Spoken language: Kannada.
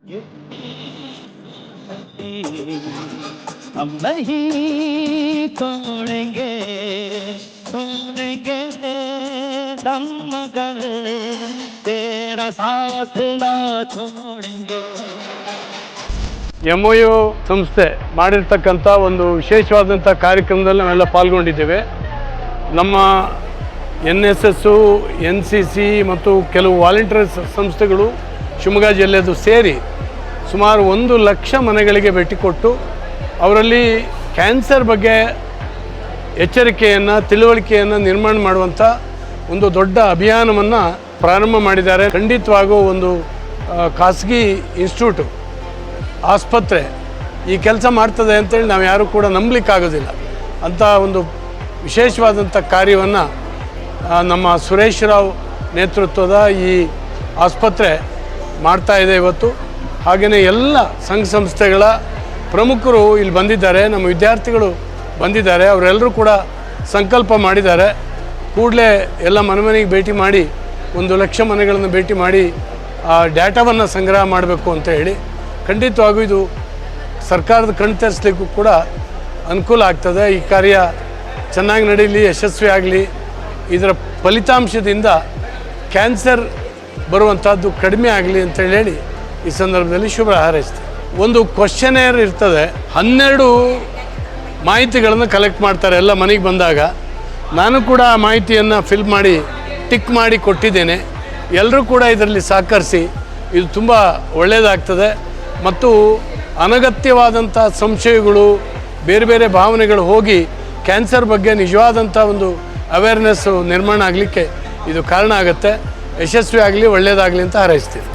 हम नहीं तोड़ेंगे तोड़ेंगे दम मगर तेरा साथ ना छोड़ेंगे. MOU ಸಂಸ್ಥೆ ಮಾಡಿರ್ತಕ್ಕಂಥ ಒಂದು ವಿಶೇಷವಾದಂಥ ಕಾರ್ಯಕ್ರಮದಲ್ಲಿ ನಾವೆಲ್ಲ ಪಾಲ್ಗೊಂಡಿದ್ದೇವೆ. ನಮ್ಮ NSS, NCC ಮತ್ತು ಕೆಲವು ವಾಲಂಟಿಯರ್ ಸಂಸ್ಥೆಗಳು ಶಿವಮೊಗ್ಗ ಜಿಲ್ಲೆಯದು ಸೇರಿ ಸುಮಾರು 1 ಲಕ್ಷ ಮನೆಗಳಿಗೆ ಭೇಟಿ ಕೊಟ್ಟು ಅವರಲ್ಲಿ ಕ್ಯಾನ್ಸರ್ ಬಗ್ಗೆ ಎಚ್ಚರಿಕೆಯನ್ನು, ತಿಳುವಳಿಕೆಯನ್ನು ನಿರ್ಮಾಣ ಮಾಡುವಂಥ ಒಂದು ದೊಡ್ಡ ಅಭಿಯಾನವನ್ನು ಪ್ರಾರಂಭ ಮಾಡಿದ್ದಾರೆ. ಖಂಡಿತವಾಗೂ ಒಂದು ಖಾಸಗಿ ಇನ್ಸ್ಟಿಟ್ಯೂಟು, ಆಸ್ಪತ್ರೆ ಈ ಕೆಲಸ ಮಾಡ್ತದೆ ಅಂತೇಳಿ ನಾವು ಯಾರೂ ಕೂಡ ನಂಬಲಿಕ್ಕಾಗೋದಿಲ್ಲ. ಅಂಥ ಒಂದು ವಿಶೇಷವಾದಂಥ ಕಾರ್ಯವನ್ನು ನಮ್ಮ ಸುರೇಶ್ ರಾವ್ ನೇತೃತ್ವದ ಈ ಆಸ್ಪತ್ರೆ ಮಾಡ್ತಾ ಇದೆ ಇವತ್ತು. ಹಾಗೆಯೇ ಎಲ್ಲ ಸಂಘ ಸಂಸ್ಥೆಗಳ ಪ್ರಮುಖರು ಇಲ್ಲಿ ಬಂದಿದ್ದಾರೆ, ನಮ್ಮ ವಿದ್ಯಾರ್ಥಿಗಳು ಬಂದಿದ್ದಾರೆ. ಅವರೆಲ್ಲರೂ ಕೂಡ ಸಂಕಲ್ಪ ಮಾಡಿದ್ದಾರೆ, ಕೂಡಲೇ ಎಲ್ಲ ಮನೆಗೆ ಭೇಟಿ ಮಾಡಿ 1 ಲಕ್ಷ ಮನೆಗಳನ್ನು ಭೇಟಿ ಮಾಡಿ ಆ ಡೇಟಾವನ್ನು ಸಂಗ್ರಹ ಮಾಡಬೇಕು ಅಂತ ಹೇಳಿ. ಖಂಡಿತವಾಗೂ ಇದು ಸರ್ಕಾರದ ಕಣ್ಣು ತೆರೆಸಲಿಕ್ಕೂ ಕೂಡ ಅನುಕೂಲ ಆಗ್ತದೆ. ಈ ಕಾರ್ಯ ಚೆನ್ನಾಗಿ ನಡೀಲಿ, ಯಶಸ್ವಿ ಆಗಲಿ. ಇದರ ಫಲಿತಾಂಶದಿಂದ ಕ್ಯಾನ್ಸರ್ ಬರುವಂಥದ್ದು ಕಡಿಮೆ ಆಗಲಿ ಅಂತೇಳಿ ಹೇಳಿ ಈ ಸಂದರ್ಭದಲ್ಲಿ ಶುಭ ಹಾರೈಸ್ತೀನಿ. ಒಂದು ಕ್ವಶನೇರ್ ಇರ್ತದೆ, 12 ಮಾಹಿತಿಗಳನ್ನು ಕಲೆಕ್ಟ್ ಮಾಡ್ತಾರೆ ಎಲ್ಲ ಮನೆಗೆ ಬಂದಾಗ. ನಾನು ಕೂಡ ಆ ಮಾಹಿತಿಯನ್ನು ಫಿಲ್ ಮಾಡಿ ಟಿಕ್ ಮಾಡಿ ಕೊಟ್ಟಿದ್ದೇನೆ. ಎಲ್ಲರೂ ಕೂಡ ಇದರಲ್ಲಿ ಸಹಕರಿಸಿ, ಇದು ತುಂಬ ಒಳ್ಳೆಯದಾಗ್ತದೆ. ಮತ್ತು ಅನಗತ್ಯವಾದಂಥ ಸಂಶಯಗಳು, ಬೇರೆ ಬೇರೆ ಭಾವನೆಗಳು ಹೋಗಿ ಕ್ಯಾನ್ಸರ್ ಬಗ್ಗೆ ನಿಜವಾದಂಥ ಒಂದು ಅವೇರ್ನೆಸ್ಸು ನಿರ್ಮಾಣ ಆಗಲಿಕ್ಕೆ ಇದು ಕಾರಣ ಆಗುತ್ತೆ. ಯಶಸ್ವಿ ಆಗಲಿ, ಒಳ್ಳೆಯದಾಗಲಿ ಅಂತ ಹಾರೈಸ್ತೀನಿ.